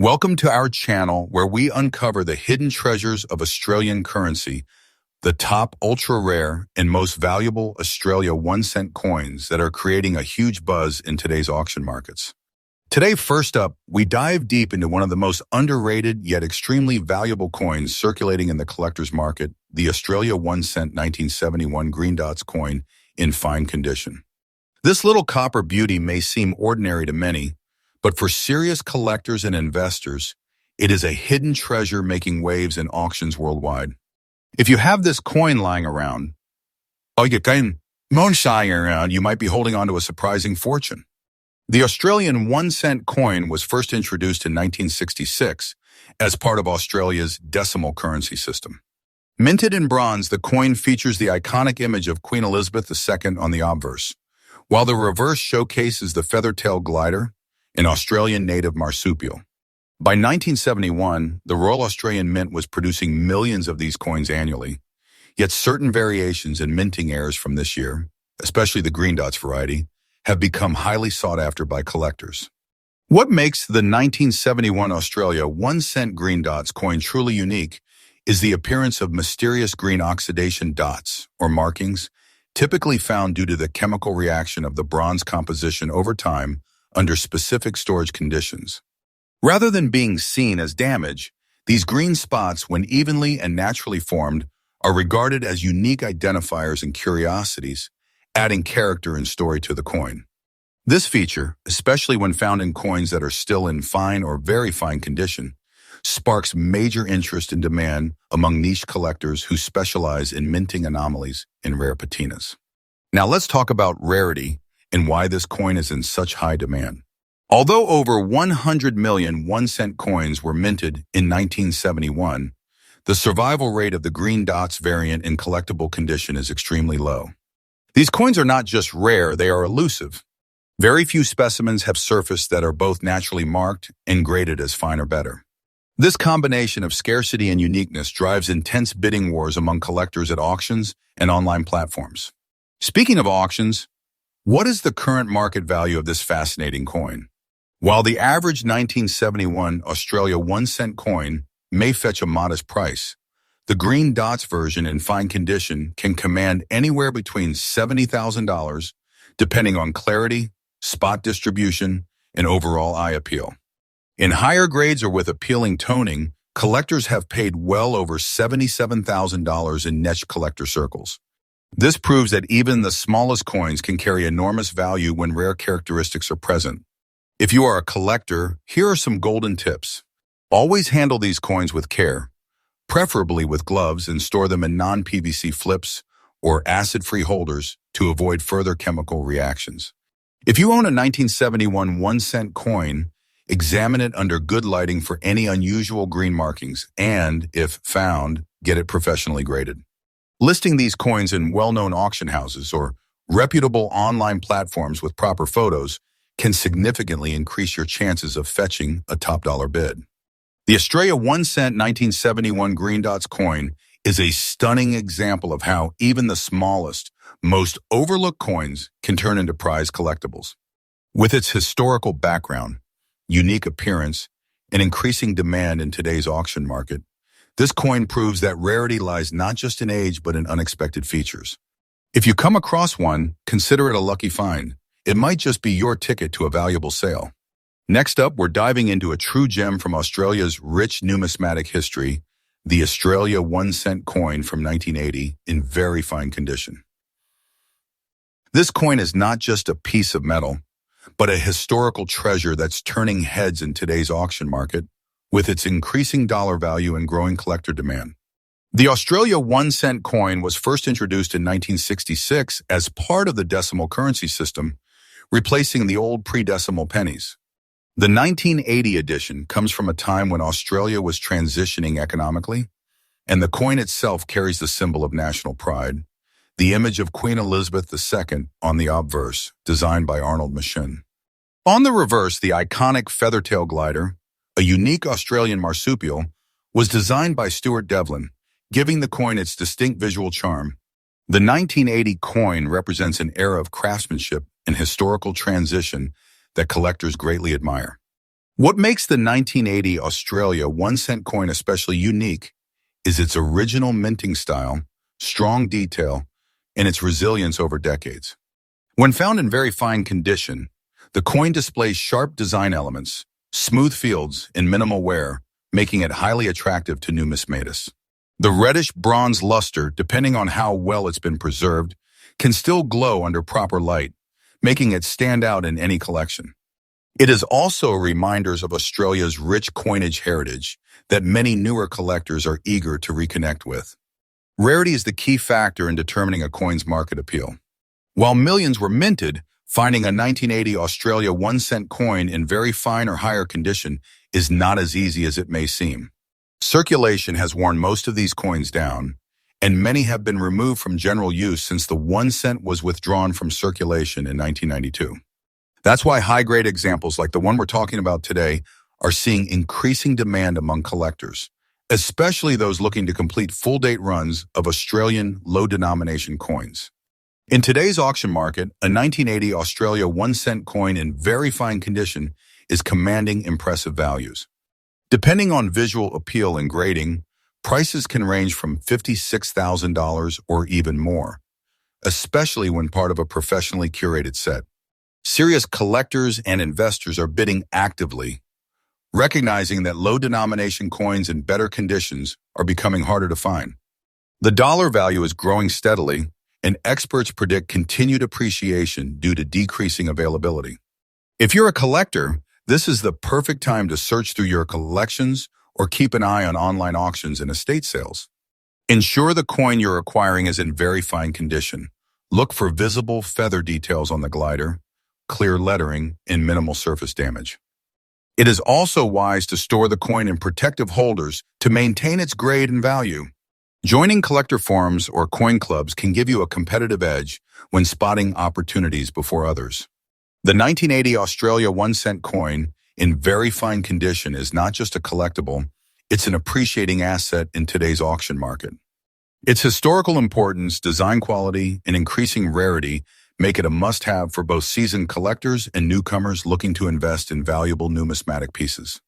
Welcome to our channel where we uncover the hidden treasures of Australian currency, the top ultra-rare and most valuable Australia 1-cent coins that are creating a huge buzz in today's auction markets. Today, first up, we dive deep into one of the most underrated yet extremely valuable coins circulating in the collector's market, the Australia 1-cent 1971 green dots coin in fine condition. This little copper beauty may seem ordinary to many, but for serious collectors and investors, it is a hidden treasure making waves in auctions worldwide. If you have this coin lying around, you might be holding on to a surprising fortune. The Australian 1-cent coin was first introduced in 1966 as part of Australia's decimal currency system. Minted in bronze, the coin features the iconic image of Queen Elizabeth II on the obverse, while the reverse showcases the feather-tailed glider, an Australian native marsupial. By 1971, the Royal Australian Mint was producing millions of these coins annually, yet certain variations and minting errors from this year, especially the green dots variety, have become highly sought after by collectors. What makes the 1971 Australia 1-cent green dots coin truly unique is the appearance of mysterious green oxidation dots, or markings, typically found due to the chemical reaction of the bronze composition over time under specific storage conditions. Rather than being seen as damage, these green spots, when evenly and naturally formed, are regarded as unique identifiers and curiosities, adding character and story to the coin. This feature, especially when found in coins that are still in fine or very fine condition, sparks major interest and demand among niche collectors who specialize in minting anomalies and rare patinas. Now let's talk about rarity and why this coin is in such high demand. Although over 100 million 1-cent coins were minted in 1971, the survival rate of the green dots variant in collectible condition is extremely low. These coins are not just rare, they are elusive. Very few specimens have surfaced that are both naturally marked and graded as fine or better. This combination of scarcity and uniqueness drives intense bidding wars among collectors at auctions and online platforms. Speaking of auctions, what is the current market value of this fascinating coin? While the average 1971 Australia 1-cent coin may fetch a modest price, the green dots version in fine condition can command anywhere between $70,000, depending on clarity, spot distribution, and overall eye appeal. In higher grades or with appealing toning, collectors have paid well over $77,000 in niche collector circles. This proves that even the smallest coins can carry enormous value when rare characteristics are present. If you are a collector, here are some golden tips. Always handle these coins with care, preferably with gloves, and store them in non-PVC flips or acid-free holders to avoid further chemical reactions. If you own a 1971 1-cent coin, examine it under good lighting for any unusual green markings and, if found, get it professionally graded. Listing these coins in well-known auction houses or reputable online platforms with proper photos can significantly increase your chances of fetching a top-dollar bid. The Australia 1-cent 1971 green dots coin is a stunning example of how even the smallest, most overlooked coins can turn into prized collectibles. With its historical background, unique appearance, and increasing demand in today's auction market, this coin proves that rarity lies not just in age but in unexpected features. If you come across one, consider it a lucky find. It might just be your ticket to a valuable sale. Next up, we're diving into a true gem from Australia's rich numismatic history, the Australia 1-cent coin from 1980 in very fine condition. This coin is not just a piece of metal, but a historical treasure that's turning heads in today's auction market with its increasing dollar value and growing collector demand. The Australia 1-cent coin was first introduced in 1966 as part of the decimal currency system, replacing the old pre-decimal pennies. The 1980 edition comes from a time when Australia was transitioning economically, and the coin itself carries the symbol of national pride, the image of Queen Elizabeth II on the obverse, designed by Arnold Machin. On the reverse, the iconic feather-tailed glider, a unique Australian marsupial, was designed by Stuart Devlin, giving the coin its distinct visual charm. The 1980 coin represents an era of craftsmanship and historical transition that collectors greatly admire. What makes the 1980 Australia 1 cent coin especially unique is its original minting style, strong detail, and its resilience over decades. When found in very fine condition, the coin displays sharp design elements, smooth fields, and minimal wear, making it highly attractive to numismatists. The reddish bronze luster, depending on how well it's been preserved, can still glow under proper light, making it stand out in any collection. It is also reminders of Australia's rich coinage heritage that many newer collectors are eager to reconnect with. Rarity is the key factor in determining a coin's market appeal. While millions were minted, finding a 1980 Australia 1 cent coin in very fine or higher condition is not as easy as it may seem. Circulation has worn most of these coins down, and many have been removed from general use since the 1 cent was withdrawn from circulation in 1992. That's why high-grade examples like the one we're talking about today are seeing increasing demand among collectors, especially those looking to complete full-date runs of Australian low-denomination coins. In today's auction market, a 1980 Australia 1 cent coin in very fine condition is commanding impressive values. Depending on visual appeal and grading, prices can range from $56,000 or even more, especially when part of a professionally curated set. Serious collectors and investors are bidding actively, recognizing that low-denomination coins in better conditions are becoming harder to find. The dollar value is growing steadily, and experts predict continued appreciation due to decreasing availability. If you're a collector, this is the perfect time to search through your collections or keep an eye on online auctions and estate sales. Ensure the coin you're acquiring is in very fine condition. Look for visible feather details on the glider, clear lettering, and minimal surface damage. It is also wise to store the coin in protective holders to maintain its grade and value. Joining collector forums or coin clubs can give you a competitive edge when spotting opportunities before others. The 1980 Australia 1 cent coin in very fine condition is not just a collectible, it's an appreciating asset in today's auction market. Its historical importance, design quality, and increasing rarity make it a must-have for both seasoned collectors and newcomers looking to invest in valuable numismatic pieces.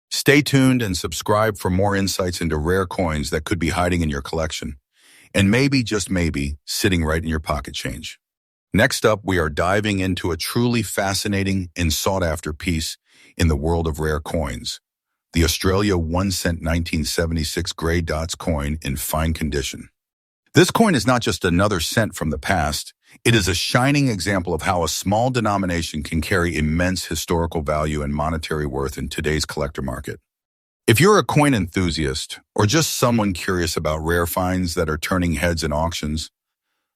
Stay tuned and subscribe for more insights into rare coins that could be hiding in your collection, and maybe, just maybe, sitting right in your pocket change. Next up, we are diving into a truly fascinating and sought-after piece in the world of rare coins, the Australia 1 cent 1976 grey dots coin in fine condition. This coin is not just another cent from the past, it is a shining example of how a small denomination can carry immense historical value and monetary worth in today's collector market. If you're a coin enthusiast, or just someone curious about rare finds that are turning heads in auctions,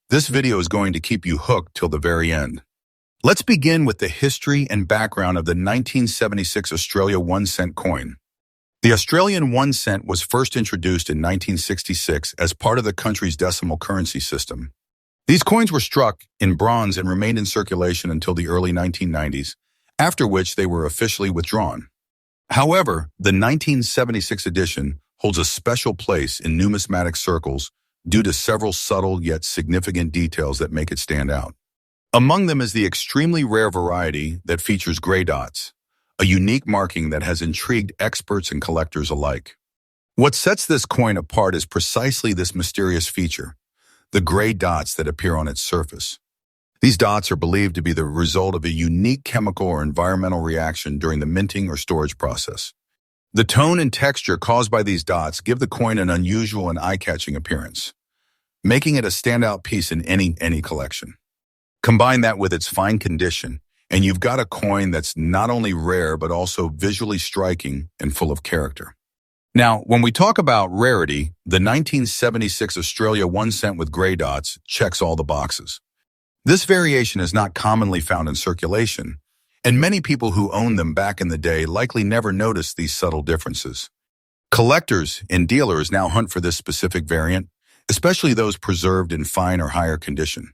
this video is going to keep you hooked till the very end. Let's begin with the history and background of the 1976 Australia 1 cent coin. The Australian 1 cent was first introduced in 1966 as part of the country's decimal currency system. These coins were struck in bronze and remained in circulation until the early 1990s, after which they were officially withdrawn. However, the 1976 edition holds a special place in numismatic circles due to several subtle yet significant details that make it stand out. Among them is the extremely rare variety that features gray dots, a unique marking that has intrigued experts and collectors alike. What sets this coin apart is precisely this mysterious feature, the gray dots that appear on its surface. These dots are believed to be the result of a unique chemical or environmental reaction during the minting or storage process. The tone and texture caused by these dots give the coin an unusual and eye-catching appearance, making it a standout piece in any collection. Combine that with its fine condition, and you've got a coin that's not only rare but also visually striking and full of character. Now, when we talk about rarity, the 1976 Australia 1 cent with gray dots checks all the boxes. This variation is not commonly found in circulation, and many people who owned them back in the day likely never noticed these subtle differences. Collectors and dealers now hunt for this specific variant, especially those preserved in fine or higher condition.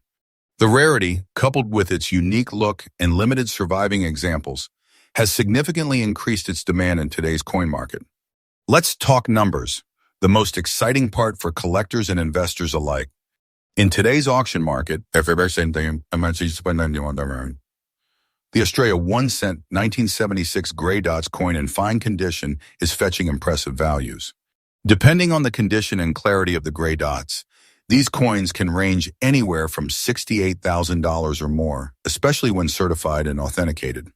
The rarity, coupled with its unique look and limited surviving examples, has significantly increased its demand in today's coin market. Let's talk numbers, the most exciting part for collectors and investors alike. In today's auction market, The Australia 1 cent 1976 gray dots coin in fine condition is fetching impressive values. Depending on the condition and clarity of the gray dots, these coins can range anywhere from $68,000 or more, especially when certified and authenticated.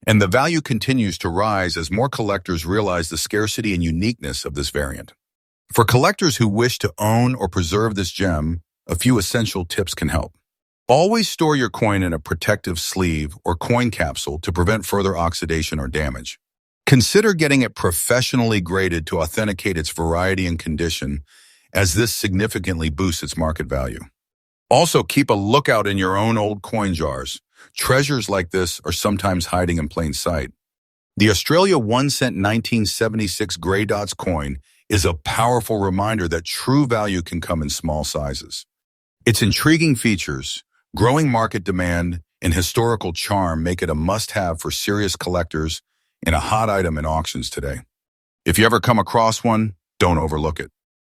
And the value continues to rise as more collectors realize the scarcity and uniqueness of this variant. For collectors who wish to own or preserve this gem, a few essential tips can help. Always store your coin in a protective sleeve or coin capsule to prevent further oxidation or damage. Consider getting it professionally graded to authenticate its variety and condition, as this significantly boosts its market value. Also, keep a lookout in your own old coin jars. Treasures like this are sometimes hiding in plain sight. The Australia 1 cent 1976 gray dots coin is a powerful reminder that true value can come in small sizes. Its intriguing features, growing market demand, and historical charm make it a must-have for serious collectors and a hot item in auctions today. If you ever come across one, don't overlook it.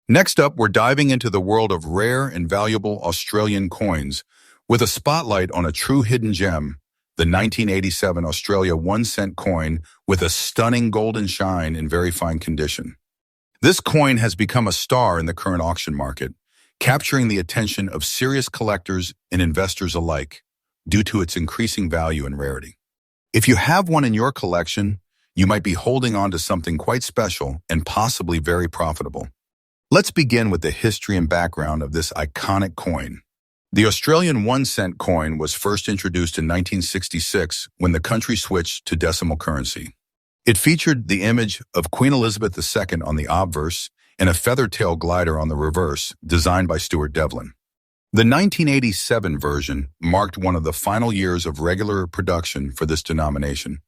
Next up, we're diving into the world of rare and valuable Australian coins with a spotlight on a true hidden gem, the 1987 Australia 1 cent coin with a stunning golden shine in very fine condition. This coin has become a star in the current auction market, capturing the attention of serious collectors and investors alike due to its increasing value and rarity. If you have one in your collection, you might be holding on to something quite special and possibly very profitable. Let's begin with the history and background of this iconic coin. The Australian 1 cent coin was first introduced in 1966 when the country switched to decimal currency. It featured the image of Queen Elizabeth II on the obverse and a feather-tail glider on the reverse, designed by Stuart Devlin. The 1987 version marked one of the final years of regular production for this denomination,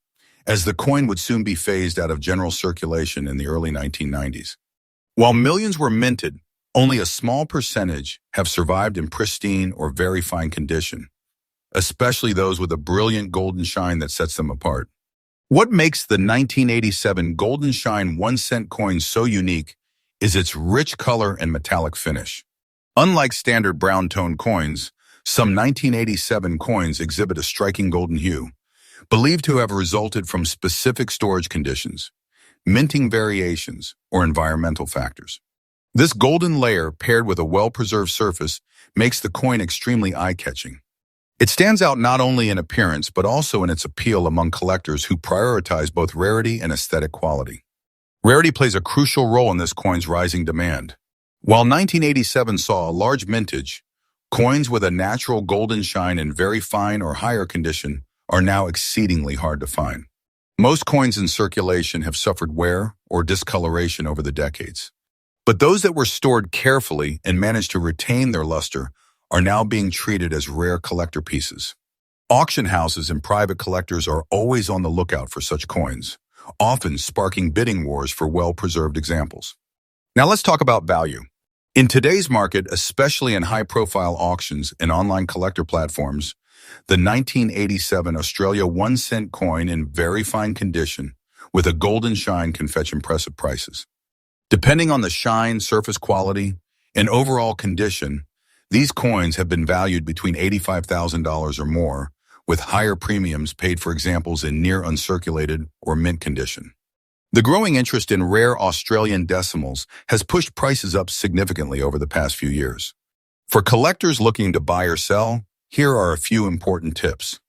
as the coin would soon be phased out of general circulation in the early 1990s. While millions were minted, only a small percentage have survived in pristine or very fine condition, especially those with a brilliant golden shine that sets them apart. What makes the 1987 Golden Shine 1 cent coin so unique is its rich color and metallic finish. Unlike standard brown tone coins, some 1987 coins exhibit a striking golden hue, believed to have resulted from specific storage conditions, minting variations, or environmental factors. This golden layer, paired with a well-preserved surface, makes the coin extremely eye-catching. It stands out not only in appearance, but also in its appeal among collectors who prioritize both rarity and aesthetic quality. Rarity plays a crucial role in this coin's rising demand. While 1987 saw a large mintage, coins with a natural golden shine in very fine or higher condition are now exceedingly hard to find. Most coins in circulation have suffered wear or discoloration over the decades. But those that were stored carefully and managed to retain their luster are now being treated as rare collector pieces. Auction houses and private collectors are always on the lookout for such coins, often sparking bidding wars for well-preserved examples. Now let's talk about value. In today's market, especially in high-profile auctions and online collector platforms, the 1987 Australia 1 cent coin in very fine condition with a golden shine can fetch impressive prices. Depending on the shine, surface quality, and overall condition, these coins have been valued between $85,000 or more, with higher premiums paid for examples in near uncirculated or mint condition. The growing interest in rare Australian decimals has pushed prices up significantly over the past few years. For collectors looking to buy or sell, here are a few important tips.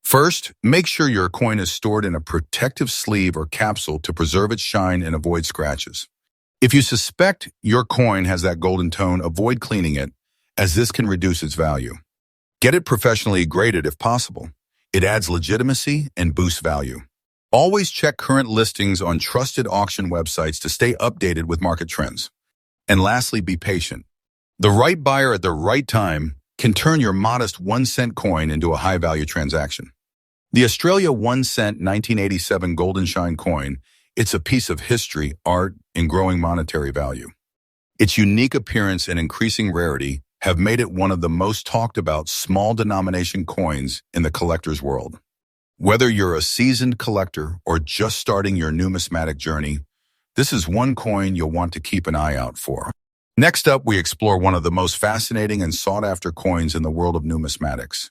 First, make sure your coin is stored in a protective sleeve or capsule to preserve its shine and avoid scratches. If you suspect your coin has that golden tone, avoid cleaning it, as this can reduce its value. Get it professionally graded if possible. It adds legitimacy and boosts value. Always check current listings on trusted auction websites to stay updated with market trends. And lastly, be patient. The right buyer at the right time can turn your modest 1 cent coin into a high-value transaction. The Australia 1 cent 1987 Golden Shine coin, it's a piece of history, art, and growing monetary value. Its unique appearance and increasing rarity have made it one of the most talked about small denomination coins in the collector's world. Whether you're a seasoned collector or just starting your numismatic journey, this is one coin you'll want to keep an eye out for. Next up, we explore one of the most fascinating and sought-after coins in the world of numismatics,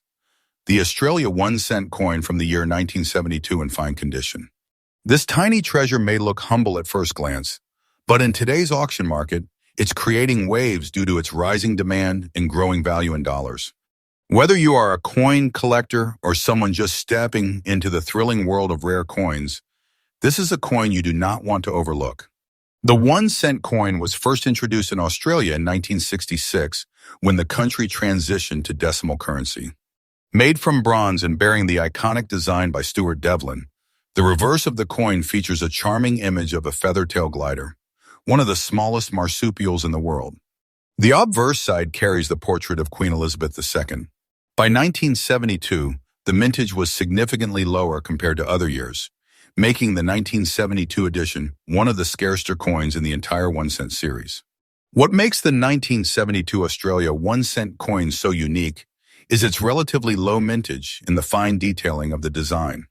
the Australia 1 cent coin from the year 1972 in fine condition. This tiny treasure may look humble at first glance, but in today's auction market, it's creating waves due to its rising demand and growing value in dollars. Whether you are a coin collector or someone just stepping into the thrilling world of rare coins, this is a coin you do not want to overlook. The 1 cent coin was first introduced in Australia in 1966 when the country transitioned to decimal currency. Made from bronze and bearing the iconic design by Stuart Devlin, the reverse of the coin features a charming image of a feather-tail glider, one of the smallest marsupials in the world. The obverse side carries the portrait of Queen Elizabeth II. By 1972, the mintage was significantly lower compared to other years, making the 1972 edition one of the scarcer coins in the entire 1 cent series. What makes the 1972 Australia 1 cent coin so unique is its relatively low mintage and the fine detailing of the design.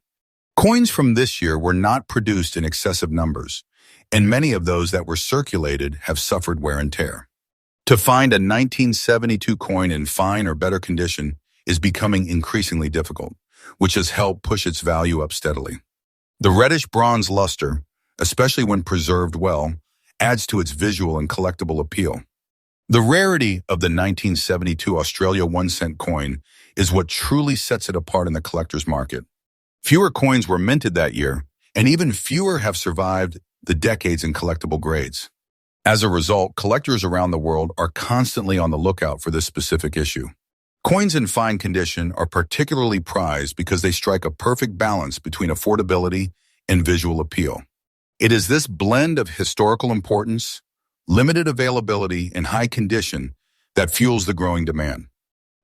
Coins from this year were not produced in excessive numbers, and many of those that were circulated have suffered wear and tear. To find a 1972 coin in fine or better condition is becoming increasingly difficult, which has helped push its value up steadily. The reddish bronze luster, especially when preserved well, adds to its visual and collectible appeal. The rarity of the 1972 Australia 1 cent coin is what truly sets it apart in the collector's market. Fewer coins were minted that year, and even fewer have survived the decades in collectible grades. As a result, collectors around the world are constantly on the lookout for this specific issue. Coins in fine condition are particularly prized because they strike a perfect balance between affordability and visual appeal. It is this blend of historical importance, limited availability, and high condition that fuels the growing demand.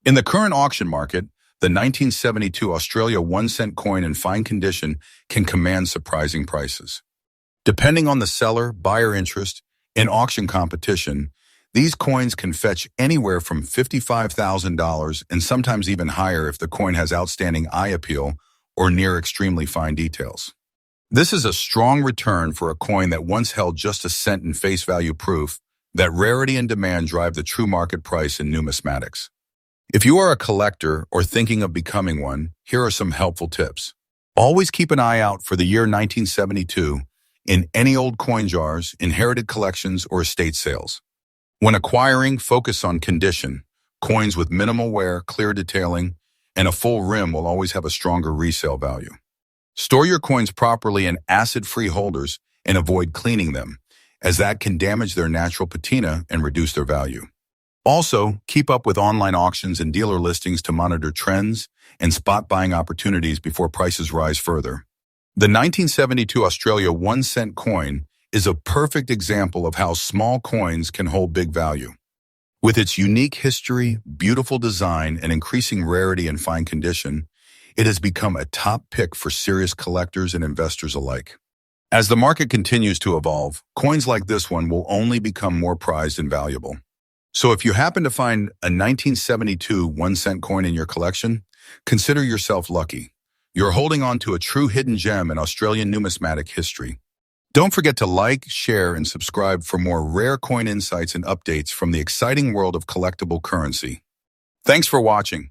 In the current auction market, the 1972 Australia 1 cent coin in fine condition can command surprising prices. Depending on the seller, buyer interest, and auction competition, these coins can fetch anywhere from $55,000 and sometimes even higher if the coin has outstanding eye appeal or near extremely fine details. This is a strong return for a coin that once held just a cent in face value, proof that rarity and demand drive the true market price in numismatics. If you are a collector or thinking of becoming one, here are some helpful tips. Always keep an eye out for the year 1972 in any old coin jars, inherited collections, or estate sales. When acquiring, focus on condition. Coins with minimal wear, clear detailing, and a full rim will always have a stronger resale value. Store your coins properly in acid-free holders and avoid cleaning them, as that can damage their natural patina and reduce their value. Also, keep up with online auctions and dealer listings to monitor trends and spot buying opportunities before prices rise further. The 1972 Australia 1 cent coin is a perfect example of how small coins can hold big value. With its unique history, beautiful design, and increasing rarity and fine condition, it has become a top pick for serious collectors and investors alike. As the market continues to evolve, coins like this one will only become more prized and valuable. So if you happen to find a 1972 1 cent coin in your collection, consider yourself lucky. You're holding on to a true hidden gem in Australian numismatic history. Don't forget to like, share, and subscribe for more rare coin insights and updates from the exciting world of collectible currency. Thanks for watching.